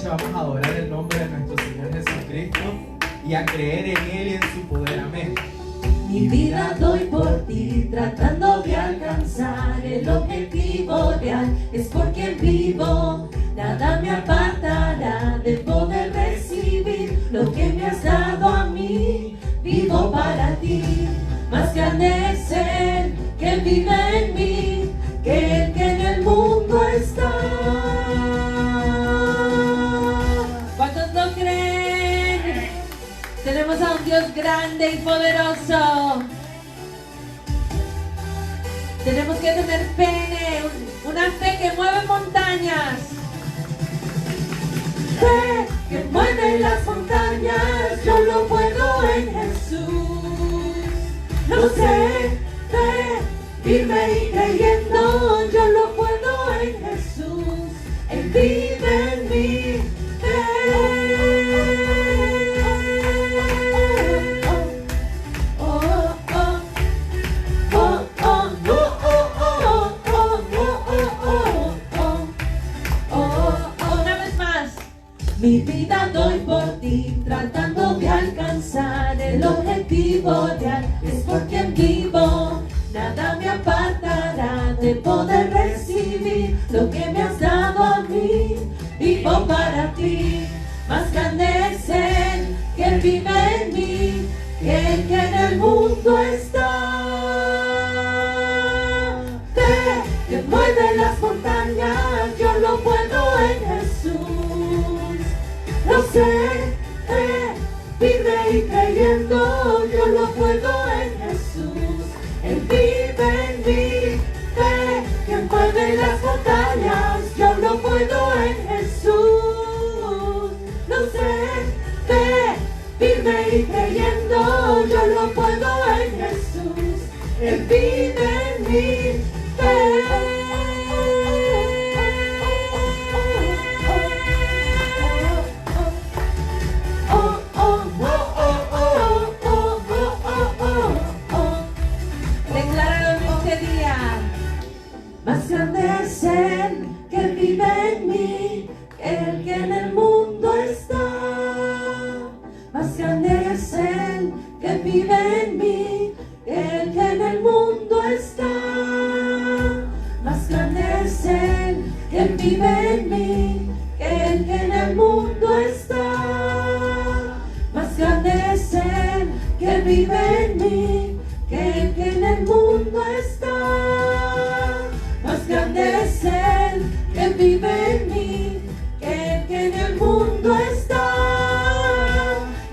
noche vamos a adorar el nombre de nuestro Señor Jesucristo y a creer en Él y en su poder. Amén. Mi vida doy por ti, tratando de alcanzar el objetivo real. Es por quien vivo, nada me apartará de poder recibir lo que me has dado a mí. Vivo para ti, más grande es Él que vive en mí, que el que en el mundo está. ¿Cuántos lo creen? Tenemos a un Dios grande y poderoso. Tenemos que tener fe, una fe que mueve montañas. Fe que mueve las montañas, yo lo puedo en Jesús. Lo sé, fe, firme y creyendo, yo lo puedo en Jesús. Él vive en mí. Mi vida doy por ti, tratando de alcanzar el objetivo real. Es por quien vivo, nada me apartará de poder recibir lo que me has dado a mí. Vivo para ti, más grande es Él que vive en mí, que el que en el mundo está. Fe que mueve las montañas, yo lo puedo en Jesús. Lo sé, vive y creyendo, yo lo puedo en Jesús. Él vive en mí, que mueve las montañas, yo lo puedo en Jesús. Lo sé, vive y creyendo, yo lo puedo en Jesús. Él vive en mí, más grande es Él que vive en mí, el que en el mundo está. Más grande es Él que vive en mí, el que en el mundo está. Más grande es Él que vive en mí, el que en el mundo está. Más grande es Él que vive en mí, que el que en el mundo está. Más grande es Él que vive en mí, que el que en el mundo está.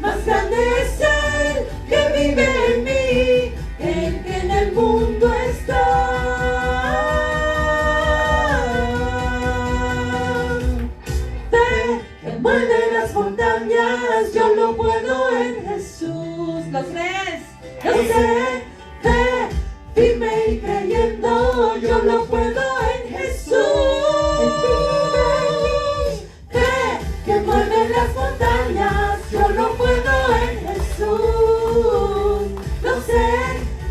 Más grande es Él que vive en mí, que el que en el mundo está. Fe que mueve las montañas, yo lo puedo en Jesús. ¿Lo crees? Lo sé. Fe, firme y creyendo, yo lo puedo en Jesús. Fe que mueve las montañas, yo lo puedo en Jesús. Lo sé,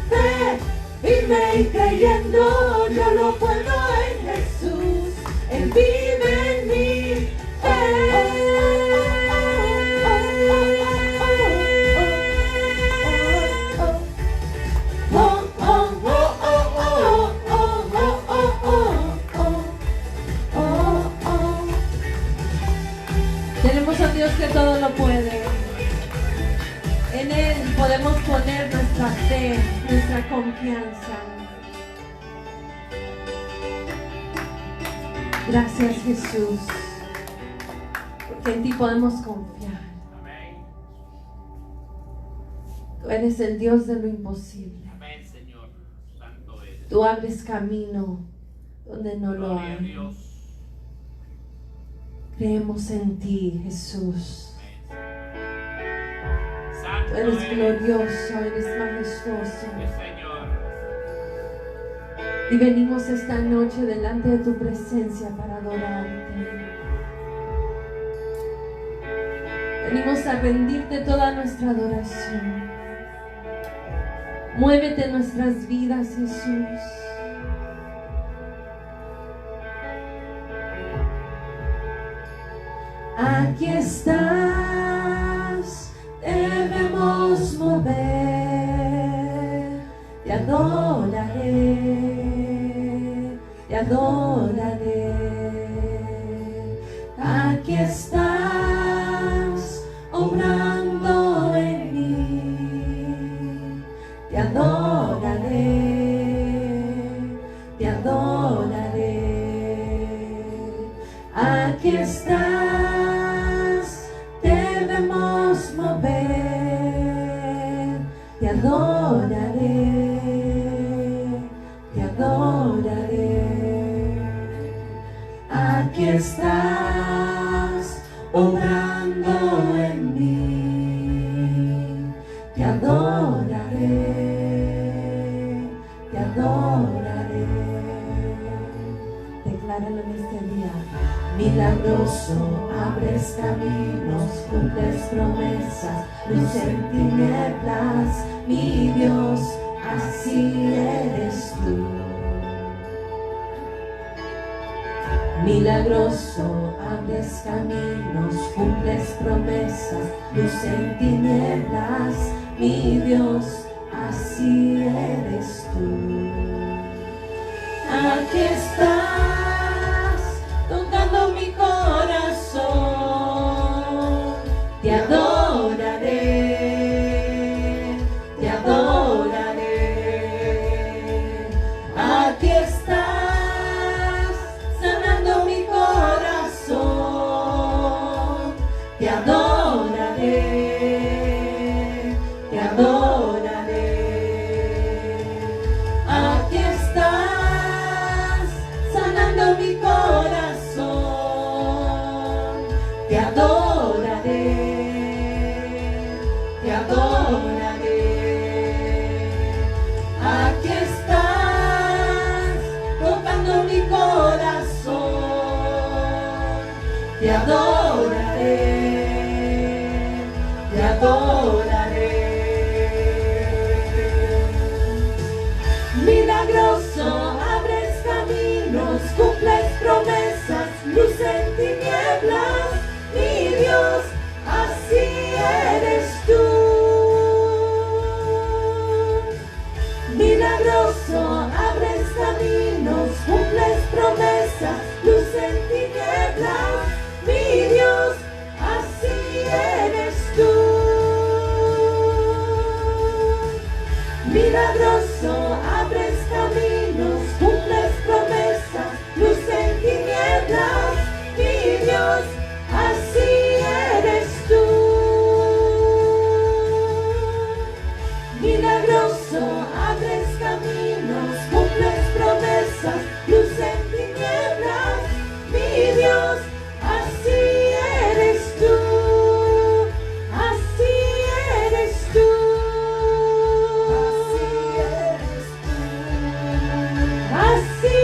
fe, firme y creyendo, yo lo puedo en Jesús. Él vive en mí. Tenemos a Dios que todo lo puede. En Él podemos poner nuestra fe, nuestra confianza. Gracias, Jesús, porque en ti podemos confiar. Tú eres el Dios de lo imposible. Amén, Señor. Santo eres. Tú abres camino donde no lo Gloria a hay. Dios. Creemos en ti, Jesús. Santo Tú eres glorioso, eres majestuoso. Señor. Y venimos esta noche delante de tu presencia para adorarte. Venimos a rendirte toda nuestra adoración. Muévete en nuestras vidas, Jesús. aquí estás, debemos mover, te adoraré, te adoraré. Aquí estás, obrando en mí, te adoraré, te adoraré. Aquí estás, debemos mover, te adoraré, te adoraré. Aquí estás, obrando en mí, te adoraré, te adoraré. Decláralo en este día. Milagroso, abres caminos, cumples promesas, luz en tinieblas, mi Dios, así eres tú. Milagroso, abres caminos, cumples promesas, luz en tinieblas, mi Dios, así eres tú. Aquí estás, tocando mi corazón, te adoraré, te adoraré. Aquí estás, sanando mi corazón, te adoraré, te adoraré. Aquí estás, sanando mi corazón, te adoraré, te adoraré. Aquí estás, tocando mi corazón, te adoraré, te adoraré. Milagroso, abres caminos, cumples promesas, luz en tinieblas, mi Dios, así eres tú. Milagroso, abres caminos, cumples promesas, luz en tinieblas, mi Dios, así eres tú. Milagroso, abres caminos, cumples promesas, luz en tinieblas, mi Dios, así eres tú. Milagroso, abres caminos, cumples promesas, luz en tinieblas, mi Dios, así eres tú, así eres tú. Así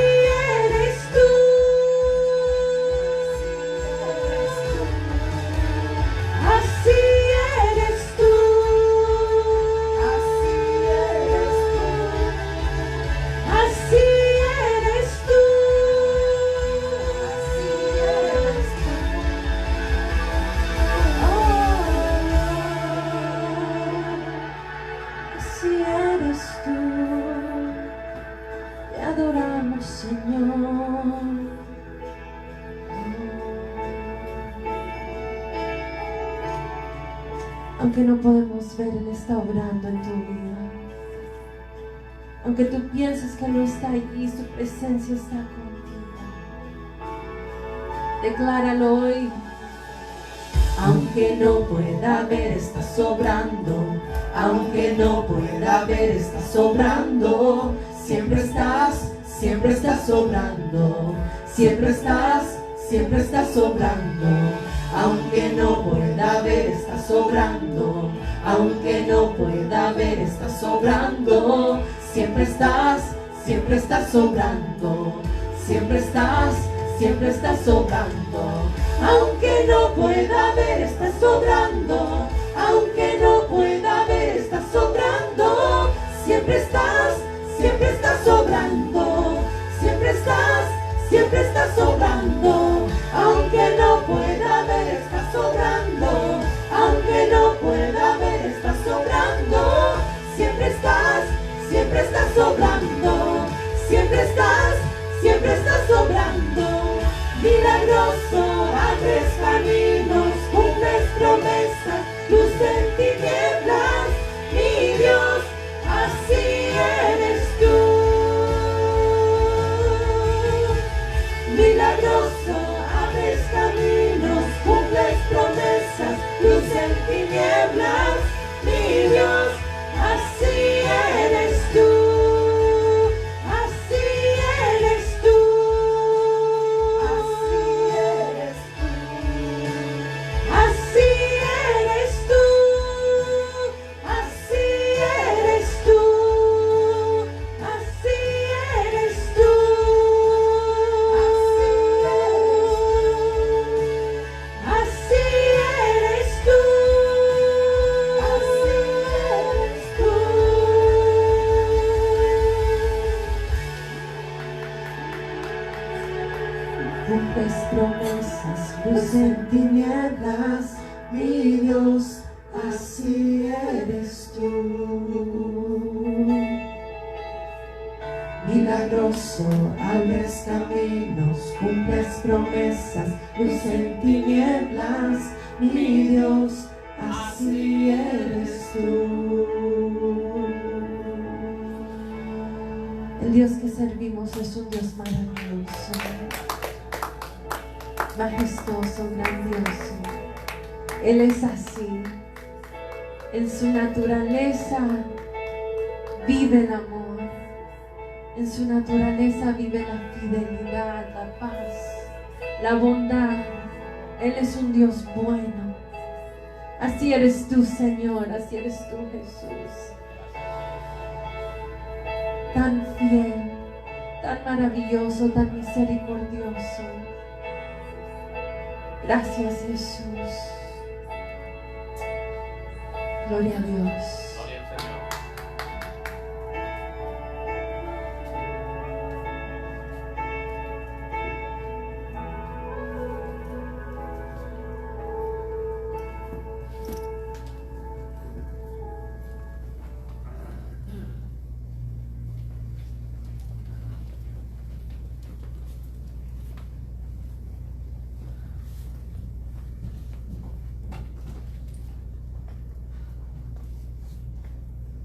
eres tú, así eres tú, así eres tú, así eres tú, así eres tú. Te adoramos, Señor. Aunque no podemos ver, Él está obrando en tu vida. Aunque tú pienses que no está allí, su presencia está contigo. Decláralo hoy. Aunque no pueda ver, estás obrando. Aunque no pueda ver, estás obrando. Siempre estás obrando. Siempre estás obrando. Aunque no pueda ver, estás obrando. Aunque no pueda ver, estás obrando. Siempre estás obrando. Siempre estás obrando. Aunque no pueda ver, estás obrando. Aunque no pueda ver, estás obrando. Siempre estás obrando. Siempre estás obrando. Aunque no pueda ver, estás obrando, siempre estás obrando. Milagroso, abres caminos, cumples promesas, luz en tinieblas, mi Dios, así eres tú. Milagroso, abres caminos, cumples promesas, luz en tinieblas, mi Dios, así eres tú. Cumples promesas, luz en tinieblas, mi Dios, así eres tú. Milagroso, abres caminos, cumples promesas, luz en tinieblas, mi Dios, así eres tú. El Dios que servimos es un Dios maravilloso, majestuoso, grandioso. Él es así. En su naturaleza vive el amor. En su naturaleza vive la fidelidad, la paz, la bondad. Él es un Dios bueno. Así eres tú, Señor. Así eres tú, Jesús. Tan fiel, tan maravilloso, tan misericordioso. Gracias, Jesús. Gloria a Dios. Gloria al Señor.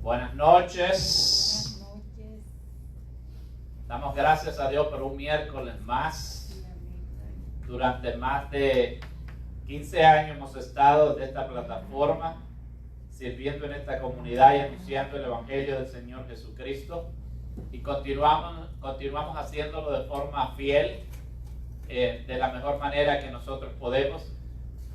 Buenas noches. Damos gracias a Dios por un miércoles más. Durante más de 15 años hemos estado en esta plataforma, sirviendo en esta comunidad y anunciando el Evangelio del Señor Jesucristo. Y continuamos haciéndolo de forma fiel, de la mejor manera que nosotros podemos.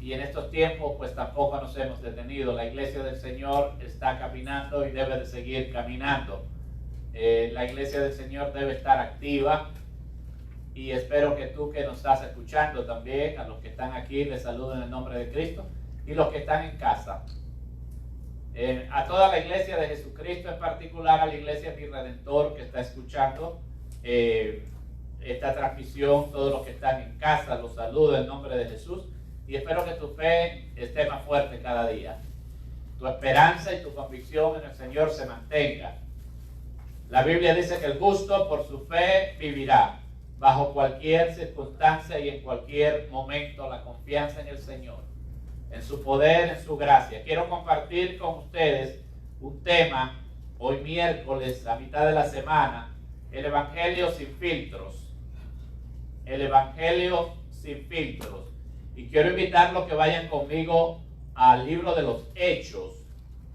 Y en estos tiempos pues tampoco nos hemos detenido. La iglesia del Señor está caminando y debe de seguir caminando. La iglesia del Señor debe estar activa, y espero que tú que nos estás escuchando también, a los que están aquí, les saludo en el nombre de Cristo, y los que están en casa. A toda la iglesia de Jesucristo, en particular a la iglesia Mi Redentor que está escuchando esta transmisión, todos los que están en casa, los saludo en nombre de Jesús. Y espero que tu fe esté más fuerte cada día. Tu esperanza y tu convicción en el Señor se mantenga. La Biblia dice que el justo por su fe vivirá. Bajo cualquier circunstancia y en cualquier momento, la confianza en el Señor, en su poder, en su gracia. Quiero compartir con ustedes un tema hoy miércoles, a mitad de la semana: el Evangelio sin filtros. El Evangelio sin filtros. Y quiero invitarlos que vayan conmigo al libro de los Hechos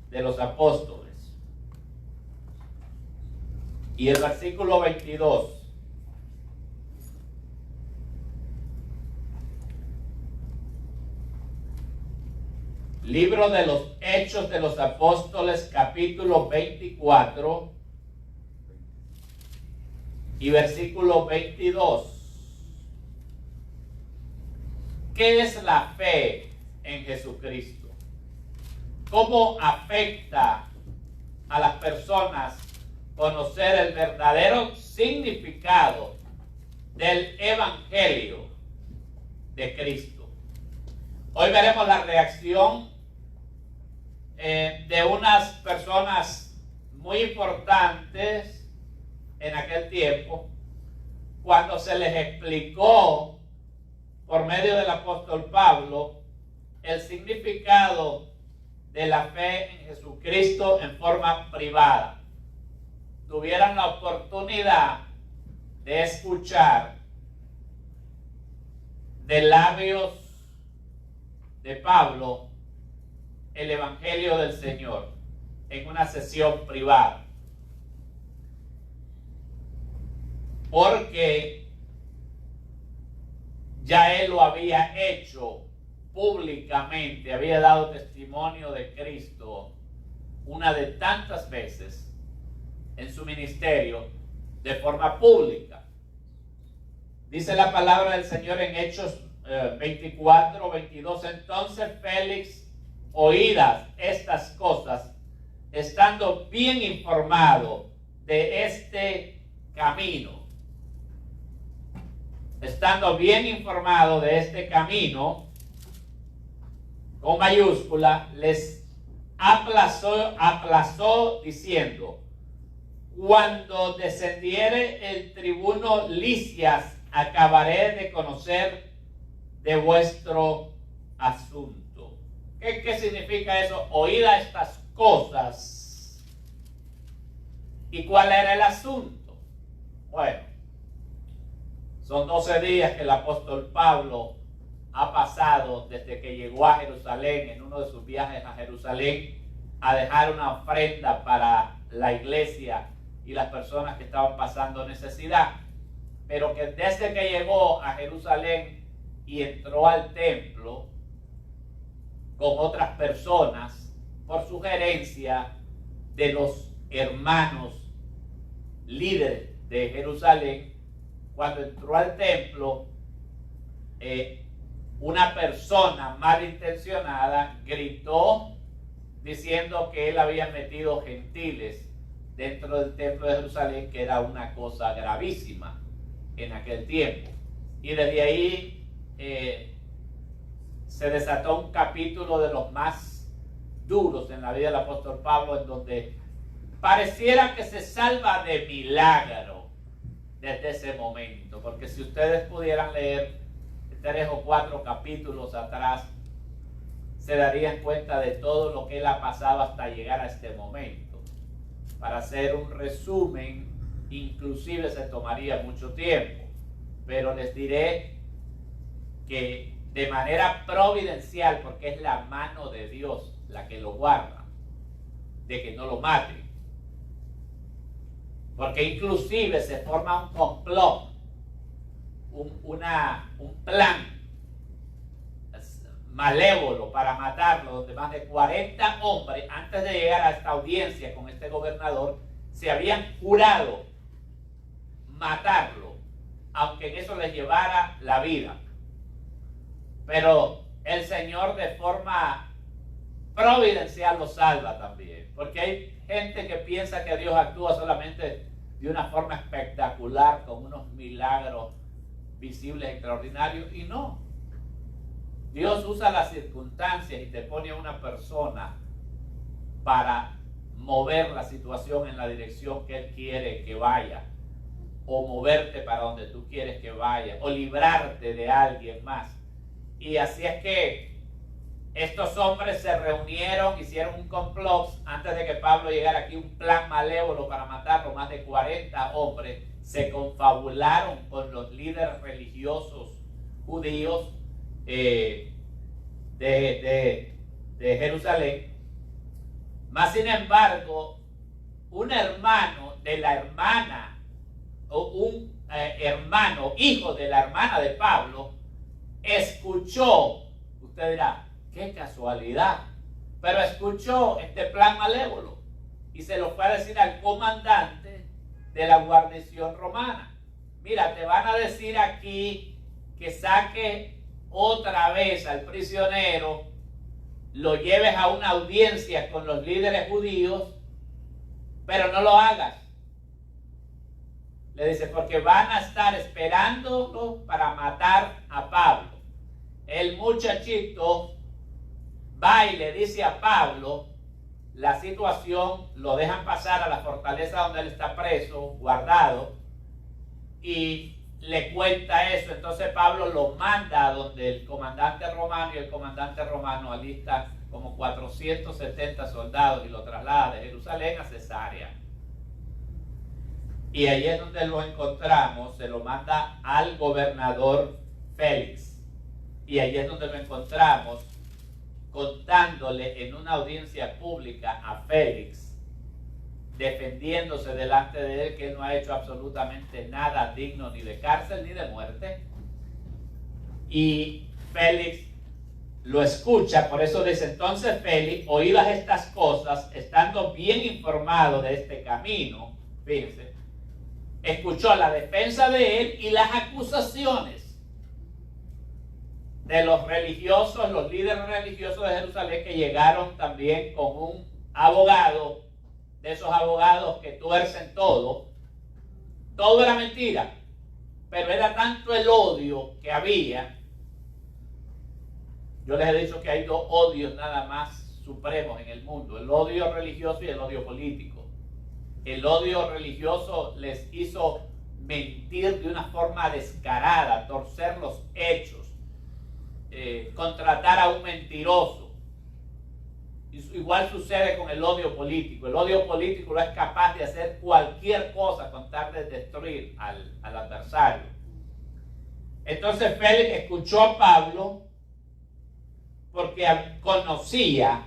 de los Apóstoles. Y el versículo 22. Libro de los Hechos de los Apóstoles, capítulo 24 y versículo 22. ¿Qué es la fe en Jesucristo? ¿Cómo afecta a las personas conocer el verdadero significado del Evangelio de Cristo? Hoy veremos la reacción de unas personas muy importantes en aquel tiempo, cuando se les explicó por medio del apóstol Pablo el significado de la fe en Jesucristo en forma privada. Tuvieran la oportunidad de escuchar de labios de Pablo el Evangelio del Señor en una sesión privada. Porque ya él lo había hecho públicamente, había dado testimonio de Cristo una de tantas veces en su ministerio de forma pública. Dice la palabra del Señor en Hechos 24, 22. Entonces Félix, oídas estas cosas, estando bien informado de este camino, con mayúscula, les aplazó diciendo: cuando descendiere el tribuno Lisias, acabaré de conocer de vuestro asunto. ¿Qué significa eso? Oída estas cosas. ¿Y cuál era el asunto? Bueno, son 12 días que el apóstol Pablo ha pasado desde que llegó a Jerusalén, en uno de sus viajes a Jerusalén, a dejar una ofrenda para la iglesia y las personas que estaban pasando necesidad. Pero que desde que llegó a Jerusalén y entró al templo con otras personas, por sugerencia de los hermanos líderes de Jerusalén, cuando entró al templo, una persona malintencionada gritó diciendo que él había metido gentiles dentro del templo de Jerusalén, que era una cosa gravísima en aquel tiempo. Y desde ahí se desató un capítulo de los más duros en la vida del apóstol Pablo, en donde pareciera que se salva de milagro desde ese momento, porque si ustedes pudieran leer 3 o 4 capítulos atrás, se darían cuenta de todo lo que él ha pasado hasta llegar a este momento. Para hacer un resumen, inclusive se tomaría mucho tiempo, pero les diré que de manera providencial, porque es la mano de Dios la que lo guarda, de que no lo maten. Porque inclusive se forma un complot, un plan malévolo para matarlo, donde más de 40 hombres, antes de llegar a esta audiencia con este gobernador, se habían jurado matarlo, aunque en eso les llevara la vida. Pero el Señor de forma providencial lo salva también, porque hay gente que piensa que Dios actúa solamente de una forma espectacular, con unos milagros visibles extraordinarios, y no. Dios usa las circunstancias y te pone a una persona para mover la situación en la dirección que Él quiere que vaya, o moverte para donde tú quieres que vaya, o librarte de alguien más. Y así es que estos hombres se reunieron, hicieron un complot antes de que Pablo llegara aquí, un plan malévolo para matarlo. Más de 40 hombres se confabularon con los líderes religiosos judíos de Jerusalén. Mas sin embargo, un hermano de la hermana, o un hermano, hijo de la hermana de Pablo, escuchó, usted dirá, qué casualidad, pero escuchó este plan malévolo y se lo fue a decir al comandante de la guarnición romana. Mira, te van a decir aquí que saque otra vez al prisionero, lo lleves a una audiencia con los líderes judíos, pero no lo hagas. Le dice, porque van a estar esperándolo para matar a Pablo. El muchachito va y le dice a Pablo la situación, lo dejan pasar a la fortaleza donde él está preso, guardado, y le cuenta eso. Entonces Pablo lo manda a donde el comandante romano, y el comandante romano alista como 470 soldados y lo traslada de Jerusalén a Cesarea. Y ahí es donde lo encontramos, se lo manda al gobernador Félix. Y ahí es donde lo encontramos contándole en una audiencia pública a Félix, defendiéndose delante de él que él no ha hecho absolutamente nada digno ni de cárcel ni de muerte. Y Félix lo escucha, por eso dice: entonces Félix, oídas estas cosas, estando bien informado de este camino, fíjense, escuchó la defensa de él y las acusaciones de los religiosos, los líderes religiosos de Jerusalén, que llegaron también con un abogado, de esos abogados que tuercen todo. Todo era mentira, pero era tanto el odio que había. Yo les he dicho que hay dos odios nada más supremos en el mundo: el odio religioso y el odio político. El odio religioso les hizo mentir de una forma descarada, torcer los hechos, contratar a un mentiroso. Igual sucede con el odio político. El odio político no es capaz de hacer cualquier cosa con tal de destruir al adversario. Entonces Félix escuchó a Pablo porque conocía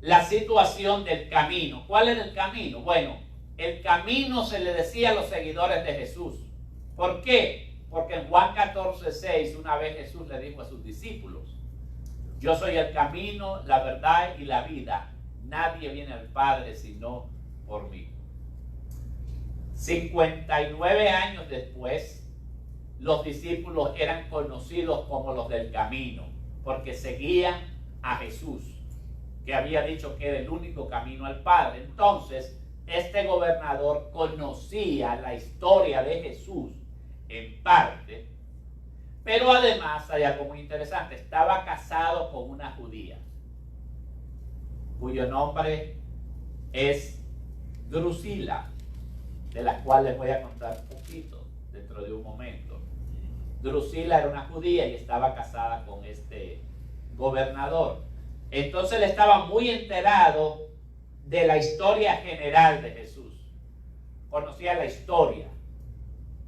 la situación del camino. ¿Cuál era el camino? Bueno, el camino se le decía a los seguidores de Jesús. ¿Por qué? Porque en Juan 14:6 una vez Jesús le dijo a sus discípulos: yo soy el camino, la verdad y la vida. Nadie viene al Padre sino por mí. 59 años después, los discípulos eran conocidos como los del camino, porque seguían a Jesús, que había dicho que era el único camino al Padre. Entonces, este gobernador conocía la historia de Jesús en parte, pero además hay algo muy interesante: estaba casado con una judía cuyo nombre es Drusila, de la cual les voy a contar un poquito dentro de un momento. Drusila era una judía y estaba casada con este gobernador. Entonces él estaba muy enterado de la historia general de Jesús. Conocía la historia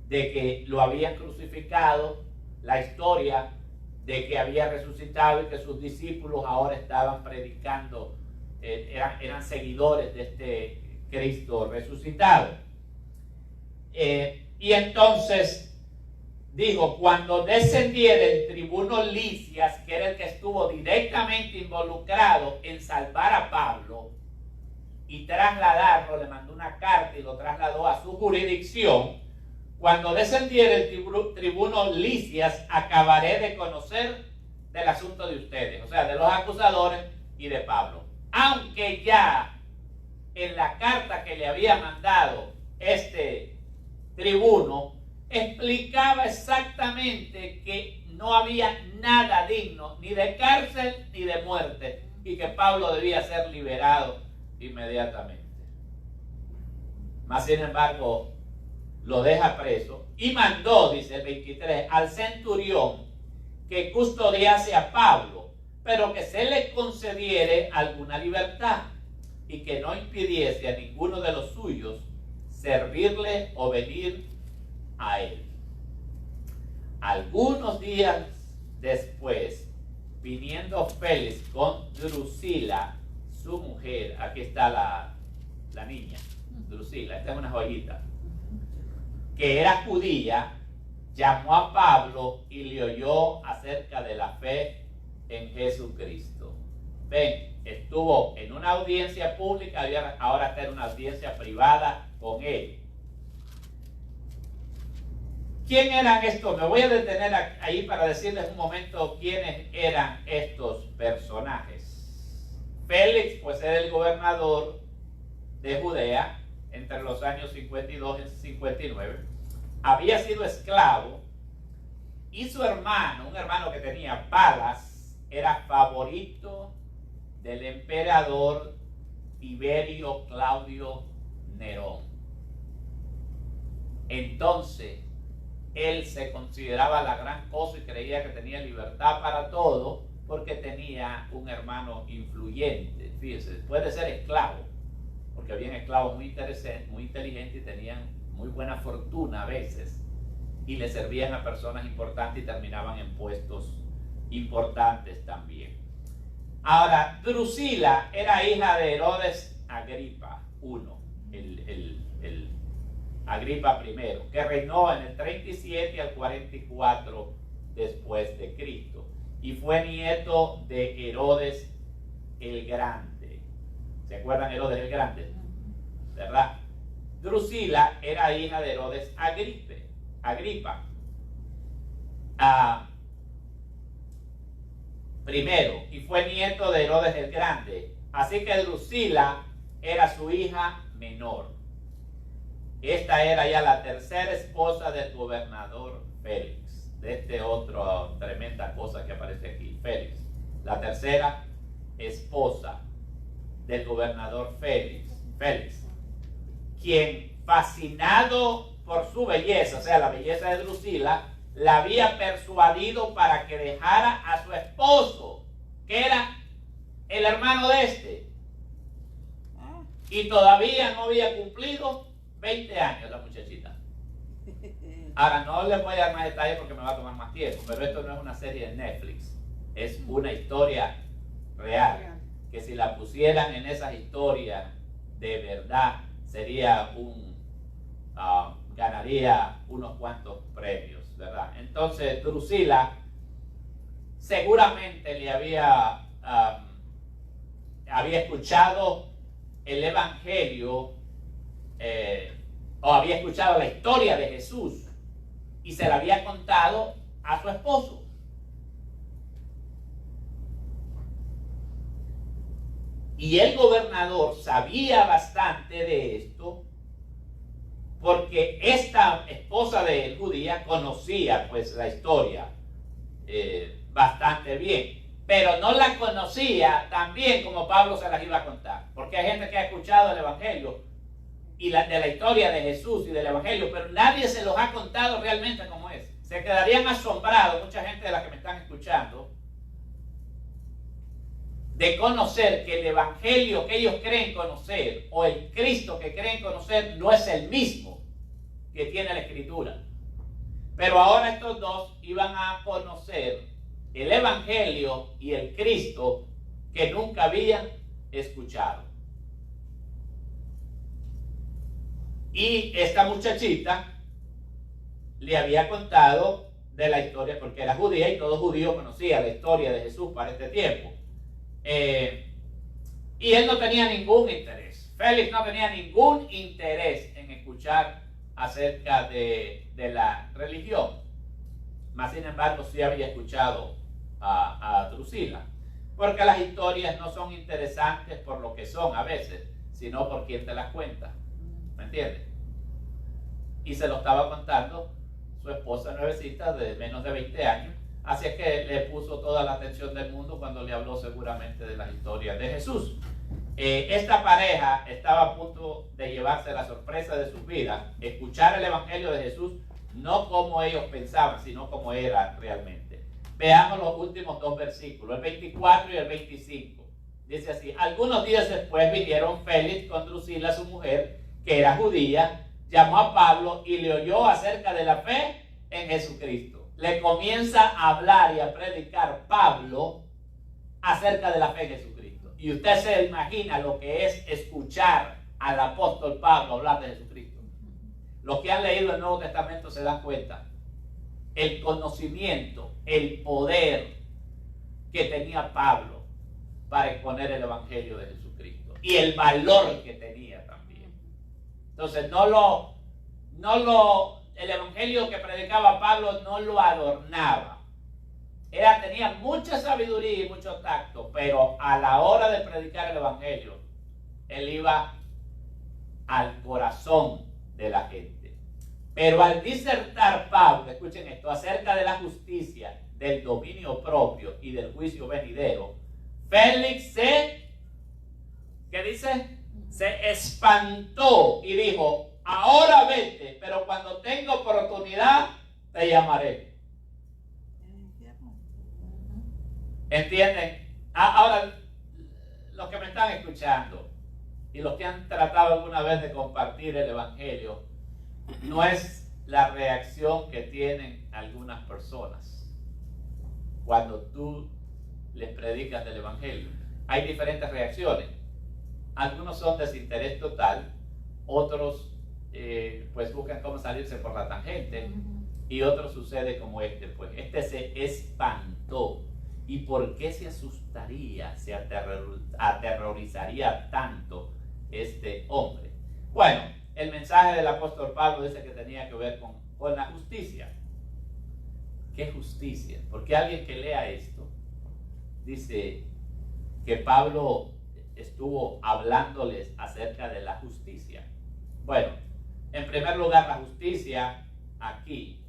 de que lo habían crucificado, la historia de que había resucitado y que sus discípulos ahora estaban predicando, eran seguidores de este Cristo resucitado. Y entonces digo: cuando descendiera el tribuno Lisias, que era el que estuvo directamente involucrado en salvar a Pablo y trasladarlo, le mandó una carta y lo trasladó a su jurisdicción. Cuando descendiera el tribuno Lisias, acabaré de conocer del asunto de ustedes, o sea, de los acusadores y de Pablo. Aunque ya en la carta que le había mandado este tribuno explicaba exactamente que no había nada digno ni de cárcel ni de muerte, y que Pablo debía ser liberado inmediatamente. Mas sin embargo, lo deja preso y mandó, dice el 23, al centurión que custodiase a Pablo, pero que se le concediere alguna libertad y que no impidiese a ninguno de los suyos servirle o venir a él. Algunos días después, viniendo Félix con Drusila, su mujer, aquí está la niña, Drusila, esta es una joyita, que era judía, llamó a Pablo y le oyó acerca de la fe en Jesucristo. Ven, estuvo en una audiencia pública, ahora está en una audiencia privada con él. ¿Quién eran estos? Me voy a detener ahí para decirles un momento quiénes eran estos personajes. Félix, pues, era el gobernador de Judea entre los años 52 y 59. Había sido esclavo, y su hermano, un hermano que tenía Balas, era favorito del emperador Tiberio Claudio Nerón. Entonces, él se consideraba la gran cosa y creía que tenía libertad para todo porque tenía un hermano influyente. Fíjese, puede ser esclavo, porque habían esclavos muy inteligentes y tenían muy buena fortuna a veces, y le servían a personas importantes y terminaban en puestos importantes también. Ahora, Drusila era hija de Herodes Agripa I, el Agripa I, que reinó en el 37 al 44 después de Cristo, y fue nieto de Herodes el Grande. ¿Se acuerdan de Herodes el Grande? ¿Verdad? Drusila era hija de Herodes Agripa. Primero, y fue nieto de Herodes el Grande. Así que Drusila era su hija menor. Esta era ya la tercera esposa del gobernador Félix. De este otro tremenda cosa que aparece aquí, Félix. La tercera esposa del gobernador Félix, quien, fascinado por su belleza, o sea, la belleza de Drusila, la había persuadido para que dejara a su esposo, que era el hermano de este, y todavía no había cumplido 20 años la muchachita. Ahora, no les voy a dar más detalles porque me va a tomar más tiempo, pero esto no es una serie de Netflix, es una historia real, que si la pusieran en esas historias de verdad sería ganaría unos cuantos premios, ¿verdad? Entonces Drusila seguramente le había escuchado el evangelio o había escuchado la historia de Jesús y se la había contado a su esposo. Y el gobernador sabía bastante de esto porque esta esposa de él, judía, conocía pues la historia bastante bien, pero no la conocía tan bien como Pablo se las iba a contar, porque hay gente que ha escuchado el evangelio y de la historia de Jesús y del evangelio, pero nadie se los ha contado realmente como es. Se quedarían asombrados mucha gente de las que me están escuchando de conocer que el evangelio que ellos creen conocer o el Cristo que creen conocer no es el mismo que tiene la Escritura. Pero ahora estos dos iban a conocer el evangelio y el Cristo que nunca habían escuchado. Y esta muchachita le había contado de la historia, porque era judía y todo judío conocía la historia de Jesús para este tiempo. Y él no tenía ningún interés. Félix no tenía ningún interés en escuchar acerca de la religión. Mas sin embargo sí había escuchado a Drusila. Porque las historias no son interesantes por lo que son a veces, sino por quien te las cuenta. ¿Me entiendes? Y se lo estaba contando su esposa nuevecita de menos de 20 años. Así es que le puso toda la atención del mundo cuando le habló seguramente de las historias de Jesús. Esta pareja estaba a punto de llevarse la sorpresa de sus vidas, escuchar el evangelio de Jesús, no como ellos pensaban, sino como era realmente. Veamos los últimos dos versículos, el 24 y el 25. Dice así: algunos días después vinieron Félix con Drusila, su mujer, que era judía, llamó a Pablo y le oyó acerca de la fe en Jesucristo. Le comienza a hablar y a predicar Pablo acerca de la fe en Jesucristo. Y usted se imagina lo que es escuchar al apóstol Pablo hablar de Jesucristo. Los que han leído el Nuevo Testamento se dan cuenta el conocimiento, el poder que tenía Pablo para exponer el evangelio de Jesucristo y el valor que tenía también. Entonces el evangelio que predicaba Pablo no lo adornaba. Tenía mucha sabiduría y mucho tacto, pero a la hora de predicar el evangelio, él iba al corazón de la gente. Pero al disertar Pablo, escuchen esto, acerca de la justicia, del dominio propio y del juicio venidero, Félix ¿qué dice? Se espantó y dijo, ahora vete, pero cuando tenga oportunidad te llamaré. ¿Entienden? Ahora, los que me están escuchando y los que han tratado alguna vez de compartir el Evangelio, no es la reacción que tienen algunas personas cuando tú les predicas del Evangelio. Hay diferentes reacciones. Algunos son desinterés total, otros pues buscan cómo salirse por la tangente, y otros sucede como pues este se espantó. ¿Y por qué se asustaría, se aterrorizaría tanto este hombre? Bueno, el mensaje del apóstol Pablo dice que tenía que ver con la justicia. ¿Qué justicia? Porque alguien que lea esto dice que Pablo estuvo hablándoles acerca de la justicia. Bueno, en primer lugar, la justicia aquí,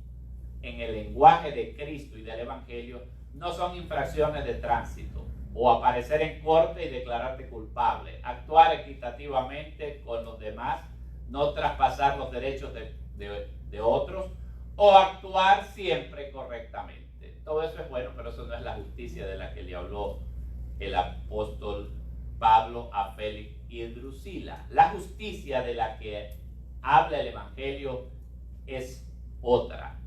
en el lenguaje de Cristo y del Evangelio, no son infracciones de tránsito o aparecer en corte y declararte culpable, actuar equitativamente con los demás, no traspasar los derechos de otros o actuar siempre correctamente. Todo eso es bueno, pero eso no es la justicia de la que le habló el apóstol Pablo a Félix y Drusila. La justicia de la que habla el Evangelio es otra.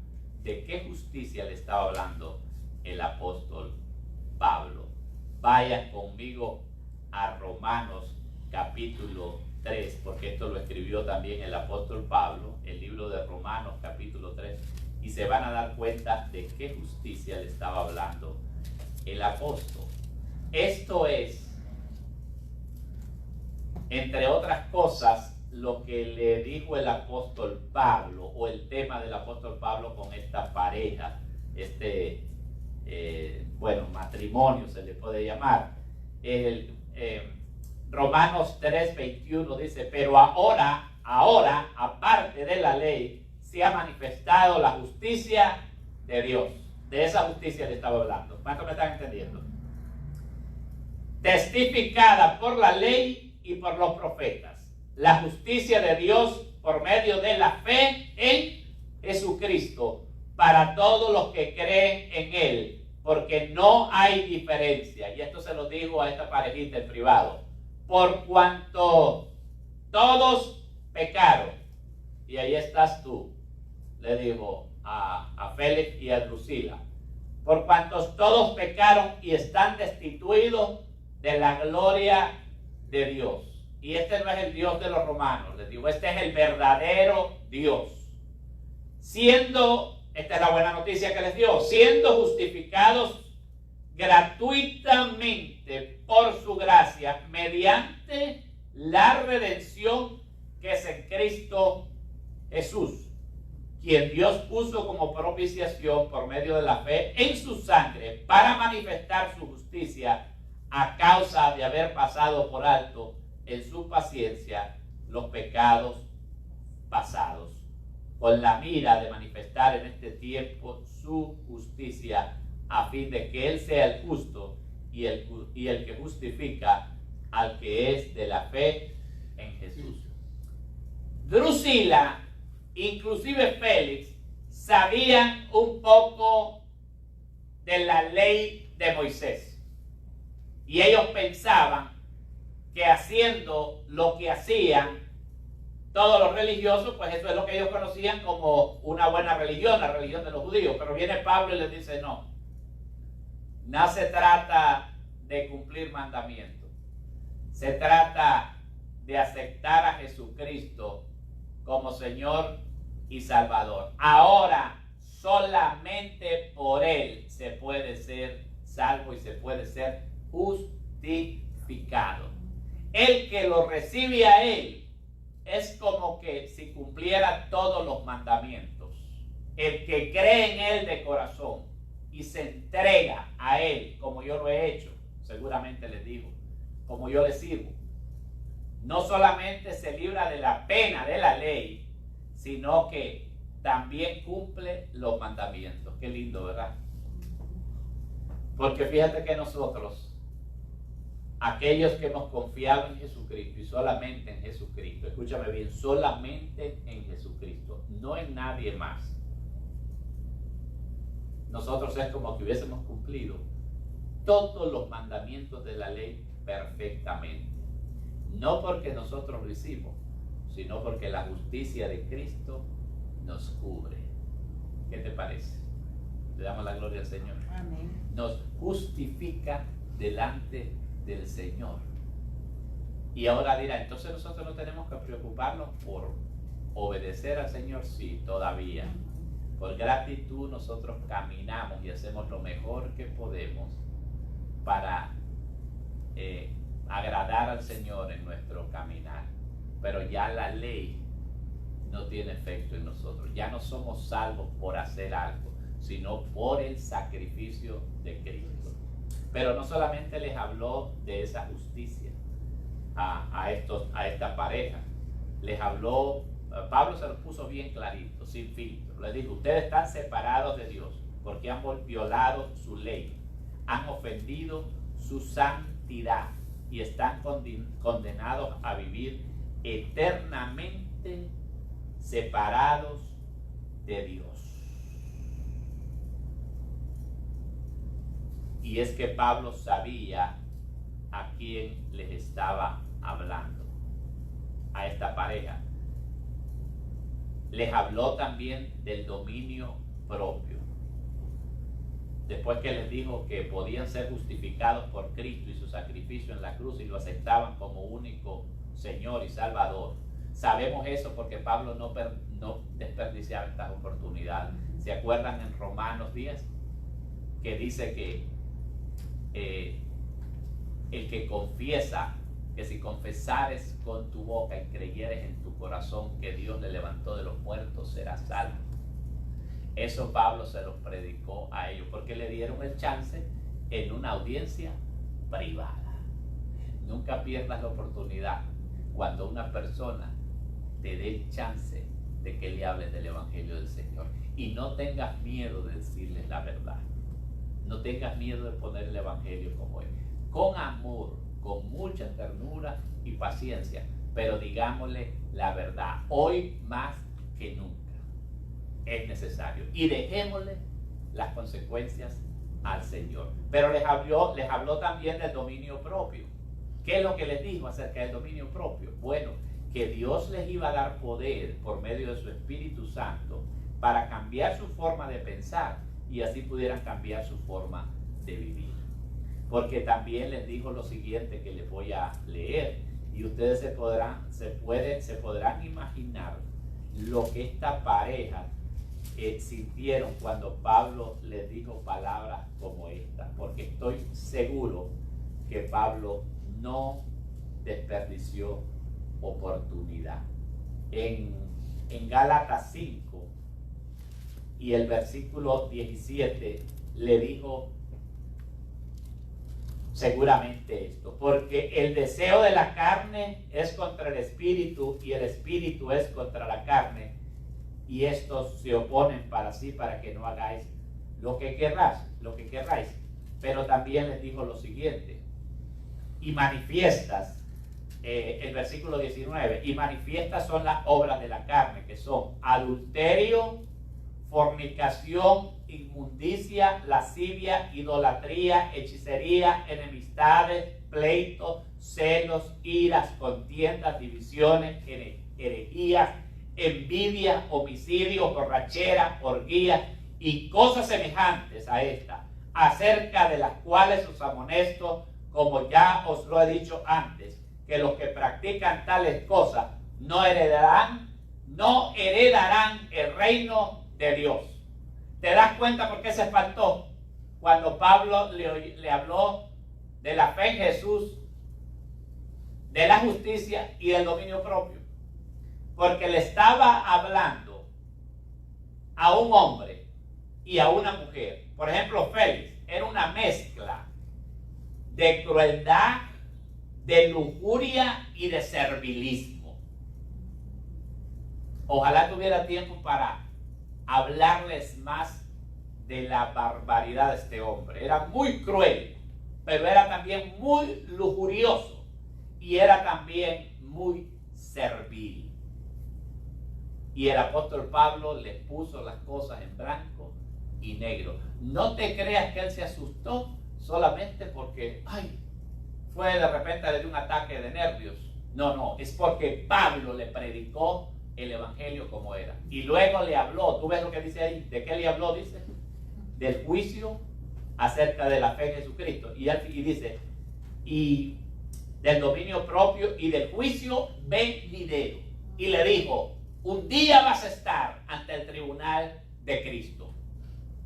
¿De qué justicia le estaba hablando el apóstol Pablo? Vayan conmigo a Romanos capítulo 3, porque esto lo escribió también el apóstol Pablo, el libro de Romanos capítulo 3, y se van a dar cuenta de qué justicia le estaba hablando el apóstol. Esto es, entre otras cosas, lo que le dijo el apóstol Pablo, o el tema del apóstol Pablo con esta pareja, matrimonio se le puede llamar. Romanos 3:21 dice, pero ahora, aparte de la ley, se ha manifestado la justicia de Dios. De esa justicia le estaba hablando. ¿Cuántos me están entendiendo? Testificada por la ley y por los profetas. La justicia de Dios por medio de la fe en Jesucristo para todos los que creen en Él, porque no hay diferencia. Y esto se lo digo a esta parejita en privado. Por cuanto todos pecaron, y ahí estás tú, le dijo a Félix y a Drusila, por cuantos todos pecaron y están destituidos de la gloria de Dios. Y este no es el Dios de los romanos, les digo, este es el verdadero Dios. Esta es la buena noticia que les dio, siendo justificados gratuitamente por su gracia, mediante la redención que es en Cristo Jesús, quien Dios puso como propiciación por medio de la fe en su sangre, para manifestar su justicia a causa de haber pasado por alto en su paciencia los pecados pasados, con la mira de manifestar en este tiempo su justicia, a fin de que Él sea el justo y el que justifica al que es de la fe en Jesús. Drusila, inclusive Félix, sabían un poco de la ley de Moisés. Y ellos pensaban que haciendo lo que hacían todos los religiosos, pues eso es lo que ellos conocían como una buena religión, la religión de los judíos. Pero viene Pablo y les dice, no se trata de cumplir mandamientos. Se trata de aceptar a Jesucristo como Señor y Salvador. Ahora, solamente por Él se puede ser salvo y se puede ser justificado. El que lo recibe a Él es como que si cumpliera todos los mandamientos. El que cree en Él de corazón y se entrega a Él, como yo lo he hecho, seguramente les digo, como yo le sirvo, no solamente se libra de la pena de la ley, sino que también cumple los mandamientos. Qué lindo, ¿verdad? Porque fíjate que nosotros aquellos que hemos confiado en Jesucristo y solamente en Jesucristo, escúchame bien, solamente en Jesucristo, no en nadie más. Nosotros es como que hubiésemos cumplido todos los mandamientos de la ley perfectamente. No porque nosotros lo hicimos, sino porque la justicia de Cristo nos cubre. ¿Qué te parece? Le damos la gloria al Señor. Amén. Nos justifica delante del Señor. Y ahora dirá, entonces nosotros no tenemos que preocuparnos por obedecer al Señor. Sí, todavía. Por gratitud nosotros caminamos y hacemos lo mejor que podemos para agradar al Señor en nuestro caminar. Pero ya la ley no tiene efecto en nosotros. Ya no somos salvos por hacer algo, sino por el sacrificio de Cristo. Pero no solamente les habló de esa justicia a esta pareja. Les habló, Pablo se lo puso bien clarito, sin filtro. Les dijo, ustedes están separados de Dios porque han violado su ley, han ofendido su santidad y están condenados a vivir eternamente separados de Dios. Y es que Pablo sabía a quién les estaba hablando, a esta pareja. Les habló también del dominio propio. Después que les dijo que podían ser justificados por Cristo y su sacrificio en la cruz y lo aceptaban como único Señor y Salvador. Sabemos eso porque Pablo no desperdiciaba estas oportunidades. ¿Se acuerdan en Romanos 10? Que dice que el que confiesa, que si confesares con tu boca y creyeres en tu corazón que Dios le levantó de los muertos, serás salvo. Eso Pablo se los predicó a ellos porque le dieron el chance en una audiencia privada. Nunca pierdas la oportunidad cuando una persona te dé el chance de que le hables del Evangelio del Señor. Y no tengas miedo de decirles la verdad. No tengas miedo de poner el Evangelio como es. Con amor, con mucha ternura y paciencia, pero digámosle la verdad. Hoy más que nunca es necesario. Y dejémosle las consecuencias al Señor. Pero les habló también del dominio propio. ¿Qué es lo que les dijo acerca del dominio propio? Bueno, que Dios les iba a dar poder por medio de su Espíritu Santo para cambiar su forma de pensar y así pudieran cambiar su forma de vivir. Porque también les dijo lo siguiente que les voy a leer y ustedes se podrán imaginar lo que esta pareja sintieron cuando Pablo les dijo palabras como esta, porque estoy seguro que Pablo no desperdició oportunidad. En Gálatas 5 y el versículo 17 le dijo seguramente esto, porque el deseo de la carne es contra el espíritu y el espíritu es contra la carne, y estos se oponen para sí para que no hagáis lo que querráis. Pero también les dijo lo siguiente, y manifiestas, el versículo 19, y manifiestas son las obras de la carne, que son adulterio, fornicación, inmundicia, lascivia, idolatría, hechicería, enemistades, pleitos, celos, iras, contiendas, divisiones, herejías, envidia, homicidios, borrachera, orgías y cosas semejantes a esta, acerca de las cuales os amonesto, como ya os lo he dicho antes, que los que practican tales cosas no heredarán el reino de Dios. ¿Te das cuenta por qué se faltó? Cuando Pablo le habló de la fe en Jesús, de la justicia y del dominio propio. Porque le estaba hablando a un hombre y a una mujer. Por ejemplo, Félix era una mezcla de crueldad, de lujuria y de servilismo. Ojalá tuviera tiempo para hablarles más de la barbaridad de este hombre. Era muy cruel, pero era también muy lujurioso y era también muy servil. Y el apóstol Pablo le puso las cosas en blanco y negro. No te creas que él se asustó solamente porque, fue de repente le dio un ataque de nervios. No, es porque Pablo le predicó el evangelio como era. Y luego le habló, tú ves lo que dice ahí, ¿de qué le habló? Dice, del juicio acerca de la fe en Jesucristo. Y dice, y del dominio propio y del juicio venidero. Y le dijo, un día vas a estar ante el tribunal de Cristo.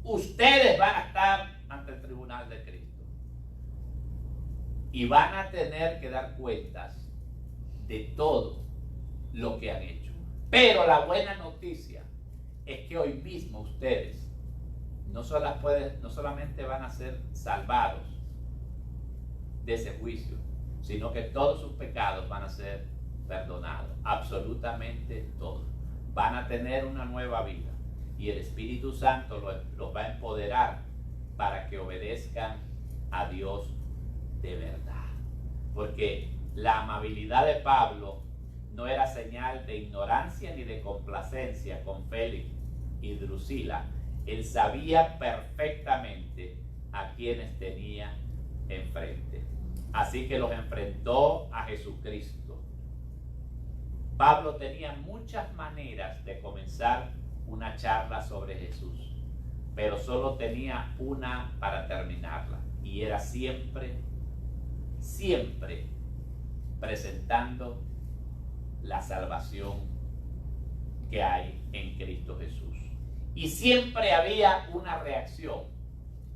Ustedes van a estar ante el tribunal de Cristo. Y van a tener que dar cuentas de todo lo que han hecho. Pero la buena noticia es que hoy mismo ustedes no solamente van a ser salvados de ese juicio, sino que todos sus pecados van a ser perdonados, absolutamente todos. Van a tener una nueva vida y el Espíritu Santo los va a empoderar para que obedezcan a Dios de verdad. Porque la amabilidad de Pablo no era señal de ignorancia ni de complacencia con Félix y Drusila. Él sabía perfectamente a quienes tenía enfrente. Así que los enfrentó a Jesucristo. Pablo tenía muchas maneras de comenzar una charla sobre Jesús, pero solo tenía una para terminarla, y era siempre presentando la salvación que hay en Cristo Jesús. Y siempre había una reacción,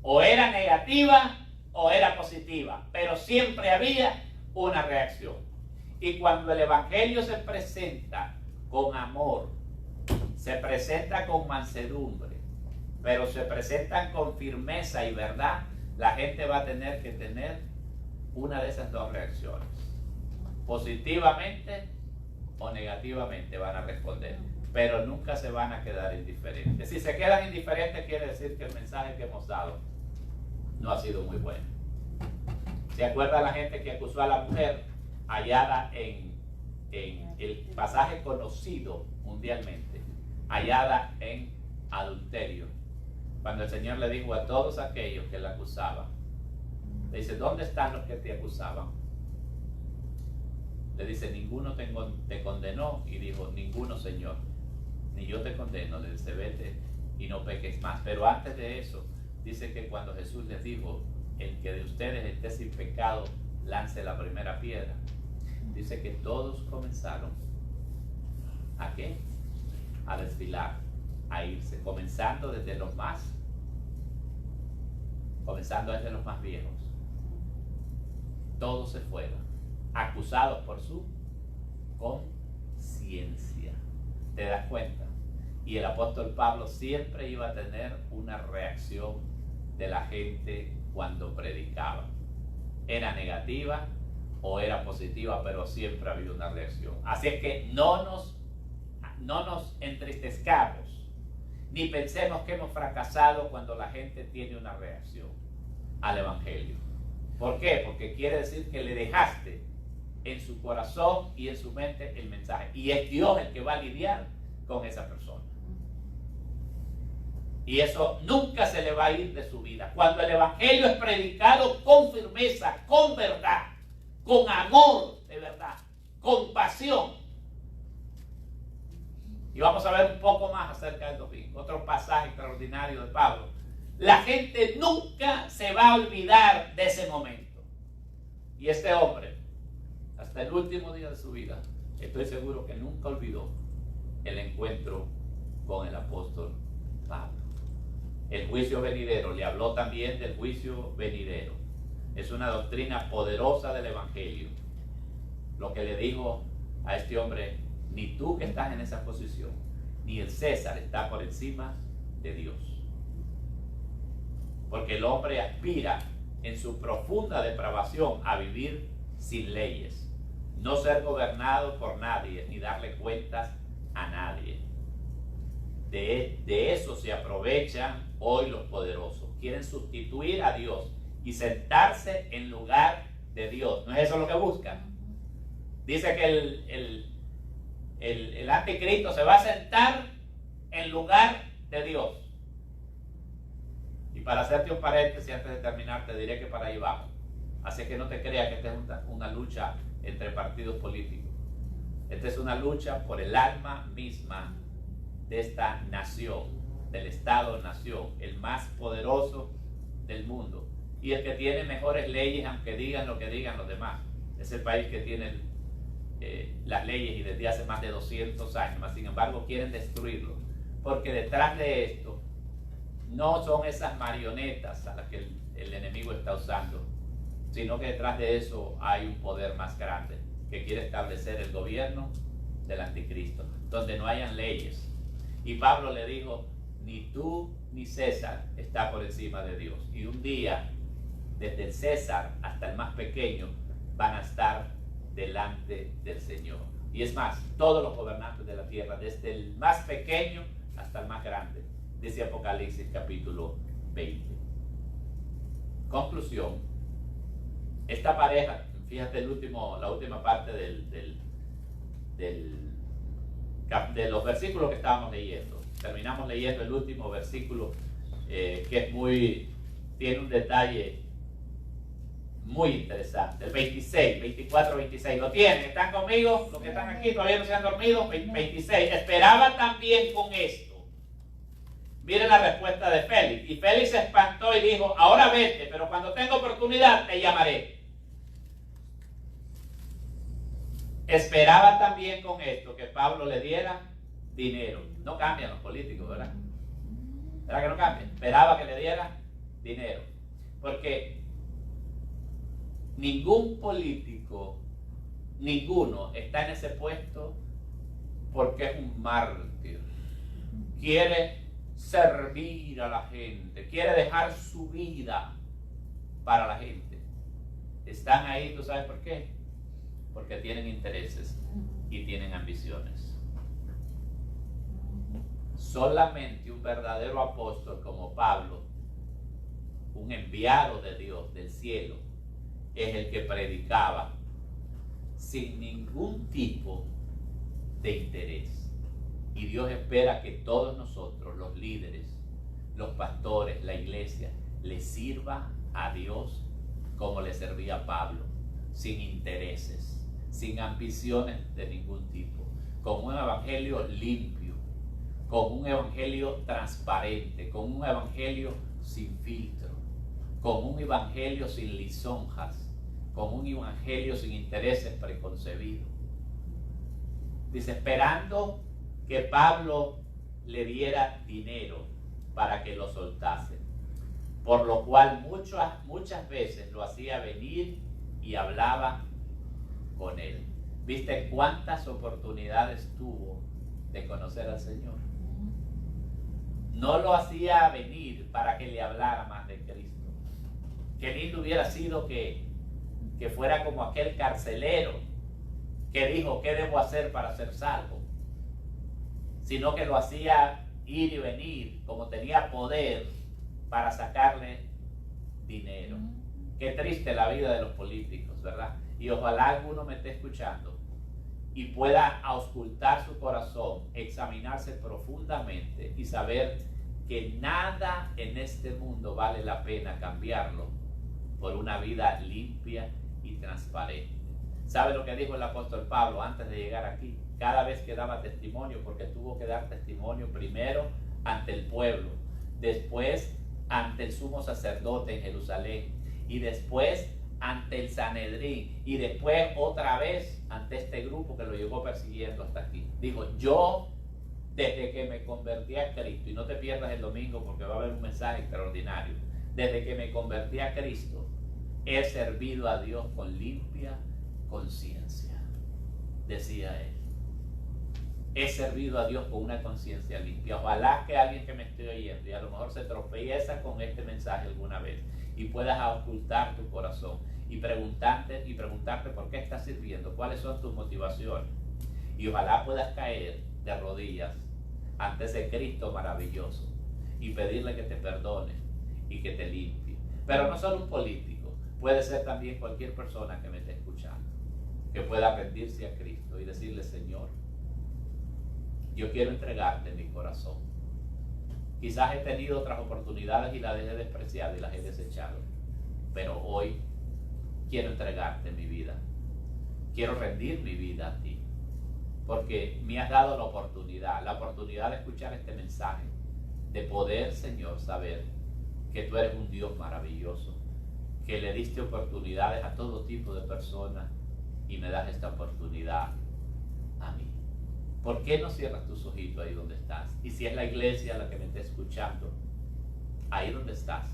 o era negativa o era positiva, pero siempre había una reacción. Y cuando el evangelio se presenta con amor, se presenta con mansedumbre, pero se presentan con firmeza y verdad, la gente va a tener que tener una de esas dos reacciones. Positivamente o negativamente van a responder, pero nunca se van a quedar indiferentes. Si se quedan indiferentes, quiere decir que el mensaje que hemos dado no ha sido muy bueno. ¿Se acuerda la gente que acusó a la mujer hallada en el pasaje conocido mundialmente, hallada en adulterio? Cuando el Señor le dijo a todos aquellos que la acusaban, le dice, ¿dónde están los que te acusaban? Le dice, ninguno te condenó. Y dijo, ninguno, Señor, ni yo te condeno. Le dice, vete y no peques más. Pero antes de eso, dice que cuando Jesús les dijo, el que de ustedes esté sin pecado, lance la primera piedra. Dice que todos comenzaron ¿a qué? A desfilar, a irse, comenzando desde los más viejos. Todos se fueron, acusados por su conciencia. ¿Te das cuenta? Y el apóstol Pablo siempre iba a tener una reacción de la gente cuando predicaba. Era negativa o era positiva, pero siempre había una reacción. Así es que no nos entristezcamos, ni pensemos que hemos fracasado cuando la gente tiene una reacción al evangelio. ¿Por qué? Porque quiere decir que le dejaste en su corazón y en su mente el mensaje. Y es Dios el que va a lidiar con esa persona. Y eso nunca se le va a ir de su vida. Cuando el evangelio es predicado con firmeza, con verdad, con amor de verdad, con pasión. Y vamos a ver un poco más acerca del domingo. Otro pasaje extraordinario de Pablo. La gente nunca se va a olvidar de ese momento. Y este hombre, hasta el último día de su vida, estoy seguro que nunca olvidó el encuentro con el apóstol Pablo. El juicio venidero, le habló también del juicio venidero. Es una doctrina poderosa del evangelio. Lo que le dijo a este hombre, ni tú que estás en esa posición, ni el César está por encima de Dios. Porque el hombre aspira en su profunda depravación a vivir sin leyes, no ser gobernado por nadie, ni darle cuentas a nadie. De eso se aprovechan hoy los poderosos. Quieren sustituir a Dios y sentarse en lugar de Dios. ¿No es eso lo que buscan? Dice que el anticristo se va a sentar en lugar de Dios. Y para hacerte un paréntesis antes de terminar, te diré que para ahí vamos. Así que no te creas que esta es una lucha entre partidos políticos. Esta es una lucha por el alma misma de esta nación, del Estado-nación, el más poderoso del mundo y el que tiene mejores leyes, aunque digan lo que digan los demás. Es el país que tiene las leyes y desde hace más de 200 años, sin embargo quieren destruirlo, porque detrás de esto no son esas marionetas a las que el enemigo está usando, sino que detrás de eso hay un poder más grande que quiere establecer el gobierno del anticristo, donde no hayan leyes. Y Pablo le dijo, ni tú ni César está por encima de Dios. Y un día, desde el César hasta el más pequeño, van a estar delante del Señor. Y es más, todos los gobernantes de la tierra, desde el más pequeño hasta el más grande, dice Apocalipsis capítulo 20. Conclusión, esta pareja, fíjate la última parte de los versículos que estábamos leyendo. Terminamos leyendo el último versículo que es tiene un detalle muy interesante. El 26, 24, 26. ¿Lo tienen? ¿Están conmigo? Los que están aquí todavía no se han dormido. 26. Esperaba también con esto. Miren la respuesta de Félix. Y Félix se espantó y dijo, ahora vete, pero cuando tenga oportunidad te llamaré. Esperaba también con esto que Pablo le diera dinero. No cambian los políticos, ¿verdad? ¿Verdad que no cambian? Esperaba que le diera dinero. Porque ningún político, ninguno está en ese puesto porque es un mártir. Quiere servir a la gente, quiere dejar su vida para la gente. Están ahí, ¿tú sabes por qué? Porque tienen intereses y tienen ambiciones. Solamente un verdadero apóstol como Pablo, un enviado de Dios del cielo, es el que predicaba sin ningún tipo de interés. Y Dios espera que todos nosotros, los líderes, los pastores, la iglesia, le sirva a Dios como le servía a Pablo, sin intereses, sin ambiciones de ningún tipo, con un evangelio limpio, con un evangelio transparente, con un evangelio sin filtro, con un evangelio sin lisonjas, con un evangelio sin intereses preconcebidos. Dice, esperando que Pablo le diera dinero para que lo soltase, por lo cual muchas veces lo hacía venir y hablaba con él. ¿Viste cuántas oportunidades tuvo de conocer al Señor? No lo hacía venir para que le hablara más de Cristo. Qué lindo hubiera sido que fuera como aquel carcelero que dijo, ¿qué debo hacer para ser salvo? Sino que lo hacía ir y venir, como tenía poder para sacarle dinero. Qué triste la vida de los políticos, ¿verdad? Y ojalá alguno me esté escuchando y pueda auscultar su corazón, examinarse profundamente y saber que nada en este mundo vale la pena cambiarlo por una vida limpia y transparente. ¿Sabe lo que dijo el apóstol Pablo antes de llegar aquí? Cada vez que daba testimonio, porque tuvo que dar testimonio primero ante el pueblo, después ante el sumo sacerdote en Jerusalén y después ante el Sanedrín y después otra vez ante este grupo que lo llevó persiguiendo hasta aquí. Dijo, yo desde que me convertí a Cristo, y no te pierdas el domingo porque va a haber un mensaje extraordinario, desde que me convertí a Cristo he servido a Dios con limpia conciencia, decía él. He servido a Dios con una conciencia limpia. Ojalá que alguien que me esté oyendo y a lo mejor se tropieza con este mensaje alguna vez y puedas ocultar tu corazón y preguntarte por qué estás sirviendo, cuáles son tus motivaciones, y ojalá puedas caer de rodillas ante ese Cristo maravilloso y pedirle que te perdone y que te limpie. Pero no solo un político, puede ser también cualquier persona que me esté escuchando, que pueda rendirse a Cristo y decirle: Señor, yo quiero entregarte mi corazón. Quizás he tenido otras oportunidades y las he despreciado y las he desechado, pero hoy quiero entregarte mi vida. Quiero rendir mi vida a ti, porque me has dado la oportunidad de escuchar este mensaje, de poder, Señor, saber que tú eres un Dios maravilloso, que le diste oportunidades a todo tipo de personas y me das esta oportunidad a mí. ¿Por qué no cierras tus ojitos ahí donde estás? Y si es la iglesia la que me está escuchando, ahí donde estás,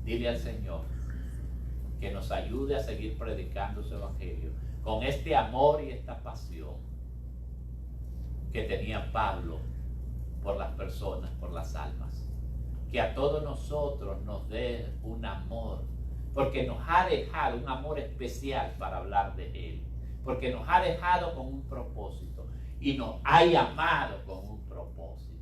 dile al Señor que nos ayude a seguir predicando su evangelio con este amor y esta pasión que tenía Pablo por las personas, por las almas. Que a todos nosotros nos dé un amor, porque nos ha dejado un amor especial para hablar de Él, porque nos ha dejado con un propósito y nos ha llamado con un propósito.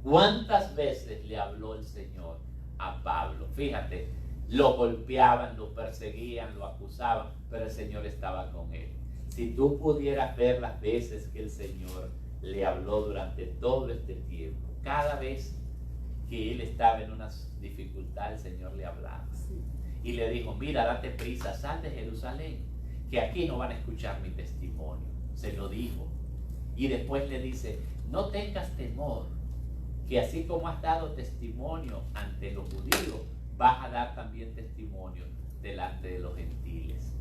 ¿Cuántas veces le habló el Señor a Pablo? Fíjate, lo golpeaban, lo perseguían, lo acusaban, pero el Señor estaba con él. Si tú pudieras ver las veces que el Señor le habló durante todo este tiempo, cada vez que él estaba en una dificultad, el Señor le hablaba. Y le dijo: mira, date prisa, sal de Jerusalén, que aquí no van a escuchar mi testimonio. Se lo dijo. Y después le dice: no tengas temor, que así como has dado testimonio ante los judíos, vas a dar también testimonio delante de los gentiles.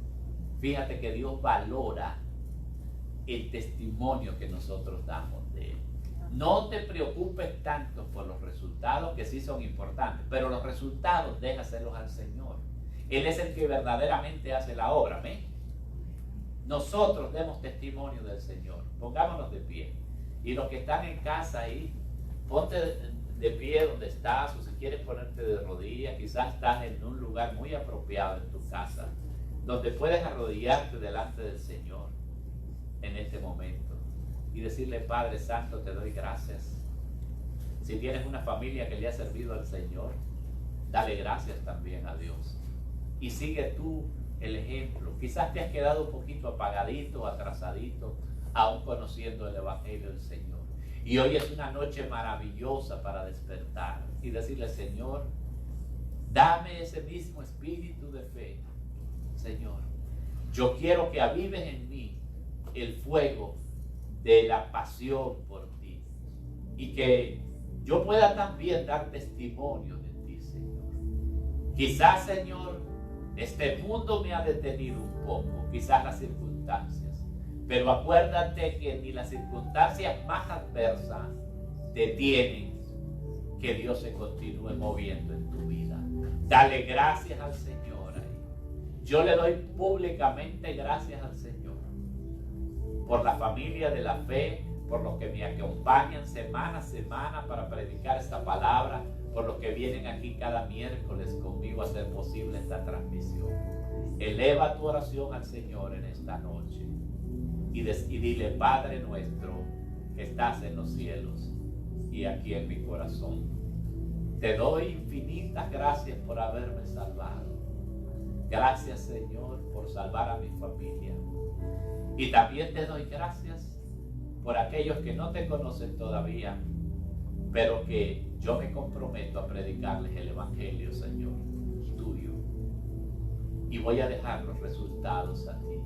Fíjate que Dios valora el testimonio que nosotros damos de Él. No te preocupes tanto por los resultados, que sí son importantes, pero los resultados déjaselos al Señor. Él es el que verdaderamente hace la obra. ¿Amén? Nosotros demos testimonio del Señor. Pongámonos de pie. Y los que están en casa ahí, ponte de pie donde estás, o si quieres ponerte de rodillas. Quizás estás en un lugar muy apropiado en tu casa, donde puedes arrodillarte delante del Señor en este momento y decirle: Padre Santo, te doy gracias. Si tienes una familia que le ha servido al Señor, dale gracias también a Dios y sigue tú el ejemplo. Quizás te has quedado un poquito apagadito, atrasadito, aún conociendo el Evangelio del Señor. Y hoy es una noche maravillosa para despertar y decirle: Señor, dame ese mismo espíritu de fe. Señor, yo quiero que avives en mí el fuego de la pasión por ti y que yo pueda también dar testimonio de ti, Señor. Quizás, Señor, este mundo me ha detenido un poco, quizás las circunstancias, pero acuérdate que ni las circunstancias más adversas detienen que Dios se continúe moviendo en tu vida. Dale gracias al Señor ahí. Yo le doy públicamente gracias al Señor por la familia de la fe, por los que me acompañan semana a semana para predicar esta palabra, por los que vienen aquí cada miércoles conmigo a hacer posible esta transmisión. Eleva tu oración al Señor en esta noche y dile: Padre nuestro que estás en los cielos y aquí en mi corazón, te doy infinitas gracias por haberme salvado. Gracias, Señor, por salvar a mi familia. Y también te doy gracias por aquellos que no te conocen todavía, pero que yo me comprometo a predicarles el Evangelio, Señor, tuyo. Y voy a dejar los resultados a ti.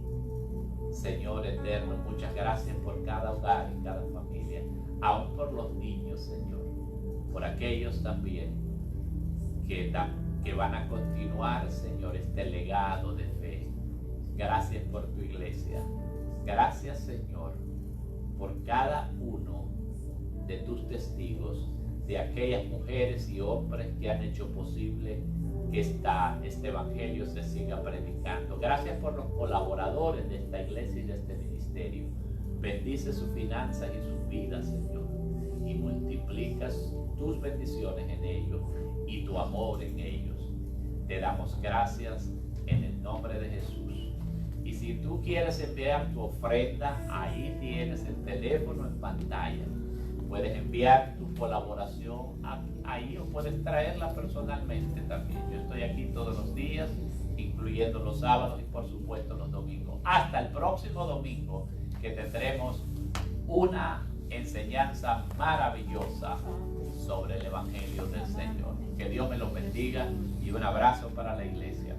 Señor eterno, muchas gracias por cada hogar y cada familia, aún por los niños, Señor, por aquellos también que van a continuar, Señor, este legado de fe. Gracias por tu iglesia. Gracias, Señor, por cada uno de tus testigos, de aquellas mujeres y hombres que han hecho posible que este evangelio se siga predicando. Gracias por los colaboradores de esta iglesia y de este ministerio. Bendice sus finanzas y sus vidas, Señor, y multiplicas tus bendiciones en ellos y tu amor en ellos. Te damos gracias en el nombre de Jesús. Y si tú quieres enviar tu ofrenda, ahí tienes el teléfono en pantalla. puedes enviar tu colaboración ahí o puedes traerla personalmente también. Yo estoy aquí todos los días, incluyendo los sábados y por supuesto los domingos. Hasta el próximo domingo, que tendremos una enseñanza maravillosa sobre el Evangelio del Señor. Que Dios me los bendiga y un abrazo para la iglesia.